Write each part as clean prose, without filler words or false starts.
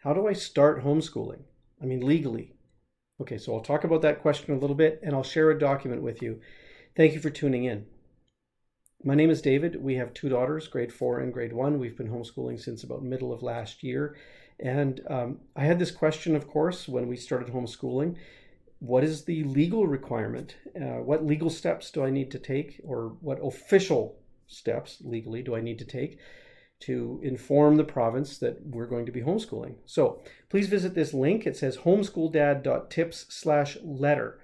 How do I start homeschooling? I mean, legally. Okay, so I'll talk about that question a little bit and I'll share a document with you. Thank you for tuning in. My name is David. We have two daughters, grade 4 and grade 1. We've been homeschooling since about middle of last year. And I had this question, of course, when we started homeschooling. What is the legal requirement? What legal steps do I need to take, or what official steps legally do I need to take to inform the province that we're going to be homeschooling? So please visit this link. It says homeschooldad.tips/letter.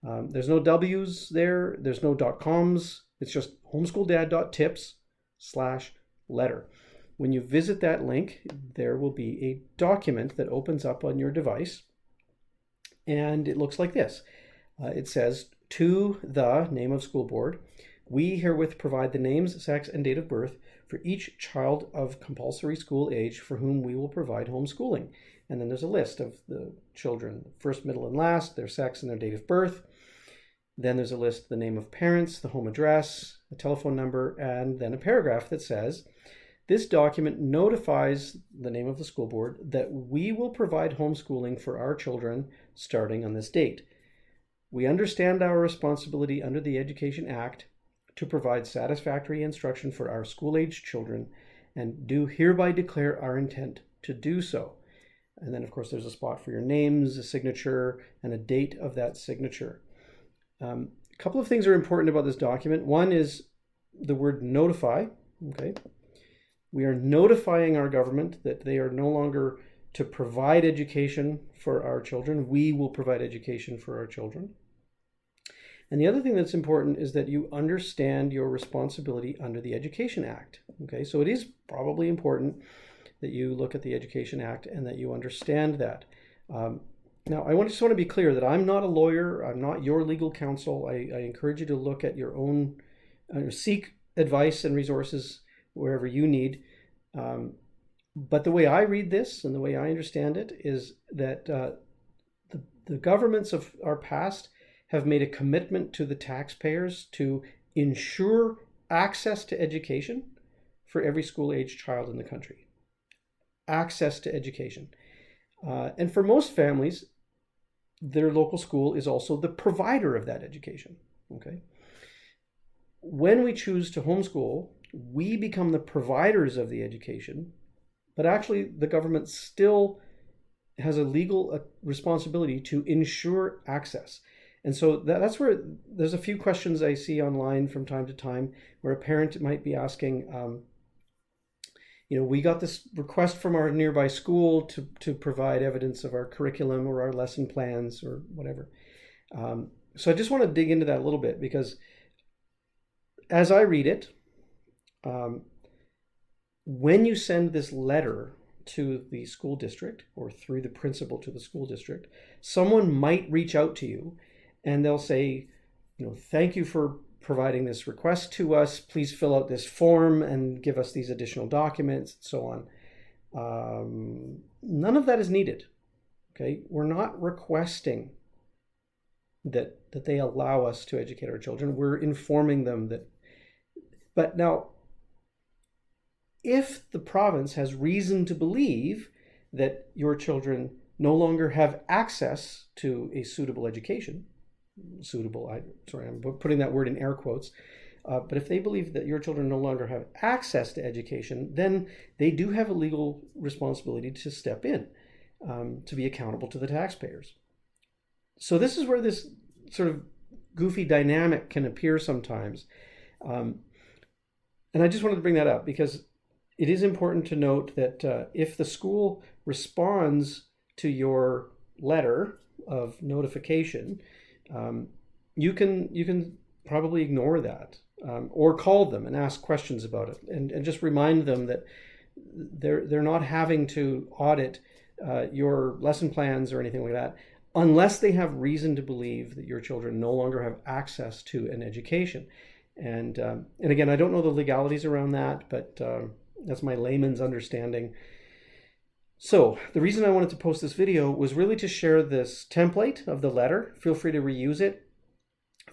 There's no W's there. There's no .coms. It's just homeschooldad.tips/letter. When you visit that link, there will be a document that opens up on your device. And it looks like this. It says, to the name of school board, we herewith provide the names, sex, and date of birth for each child of compulsory school age for whom we will provide homeschooling. And then there's a list of the children, first, middle, and last, their sex and their date of birth. Then there's a list of the name of parents, the home address, a telephone number, and then a paragraph that says, this document notifies the name of the school board that we will provide homeschooling for our children starting on this date. We understand our responsibility under the Education Act to provide satisfactory instruction for our school-age children and do hereby declare our intent to do so. And then, of course, there's a spot for your names, a signature, and a date of that signature. A couple of things are important about this document. One is the word notify. Okay. We are notifying our government that they are no longer to provide education for our children. We will provide education for our children. And the other thing that's important is that you understand your responsibility under the Education Act. Okay, so it is probably important that you look at the Education Act and that you understand that. Now, I just want to be clear that I'm not a lawyer. I'm not your legal counsel. I encourage you to look at your own, seek advice and resources wherever you need. But the way I read this and the way I understand it is that the governments of our past have made a commitment to the taxpayers to ensure access to education for every school-age child in the country. Access to education. And for most families, their local school is also the provider of that education. Okay. When we choose to homeschool, we become the providers of the education, but actually the government still has a legal responsibility to ensure access. And so that's where there's a few questions I see online from time to time where a parent might be asking, we got this request from our nearby school to provide evidence of our curriculum or our lesson plans or whatever. So I just want to dig into that a little bit because as I read it, when you send this letter to the school district or through the principal to the school district, someone might reach out to you and they'll say, thank you for providing this request to us. Please fill out this form and give us these additional documents and so on. None of that is needed. Okay, we're not requesting that they allow us to educate our children. We're informing them that. But now, if the province has reason to believe that your children no longer have access to a suitable education, I'm putting that word in air quotes, but if they believe that your children no longer have access to education, then they do have a legal responsibility to step in, to be accountable to the taxpayers. So this is where this sort of goofy dynamic can appear sometimes. And I just wanted to bring that up because it is important to note that if the school responds to your letter of notification, you can probably ignore that or call them and ask questions about it and just remind them that they're not having to audit your lesson plans or anything like that unless they have reason to believe that your children no longer have access to an education. And again, I don't know the legalities around that, but that's my layman's understanding. So the reason I wanted to post this video was really to share this template of the letter. Feel free to reuse it,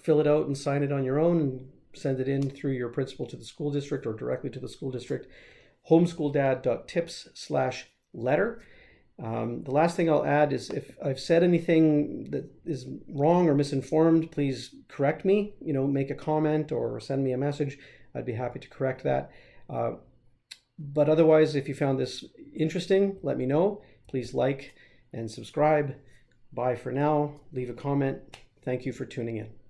fill it out and sign it on your own and send it in through your principal to the school district or directly to the school district. Homeschooldad.tips/letter. The last thing I'll add is if I've said anything that is wrong or misinformed, please correct me, make a comment or send me a message. I'd be happy to correct that. But otherwise, if you found this interesting, let me know. Please like and subscribe. Bye for now. Leave a comment. Thank you for tuning in.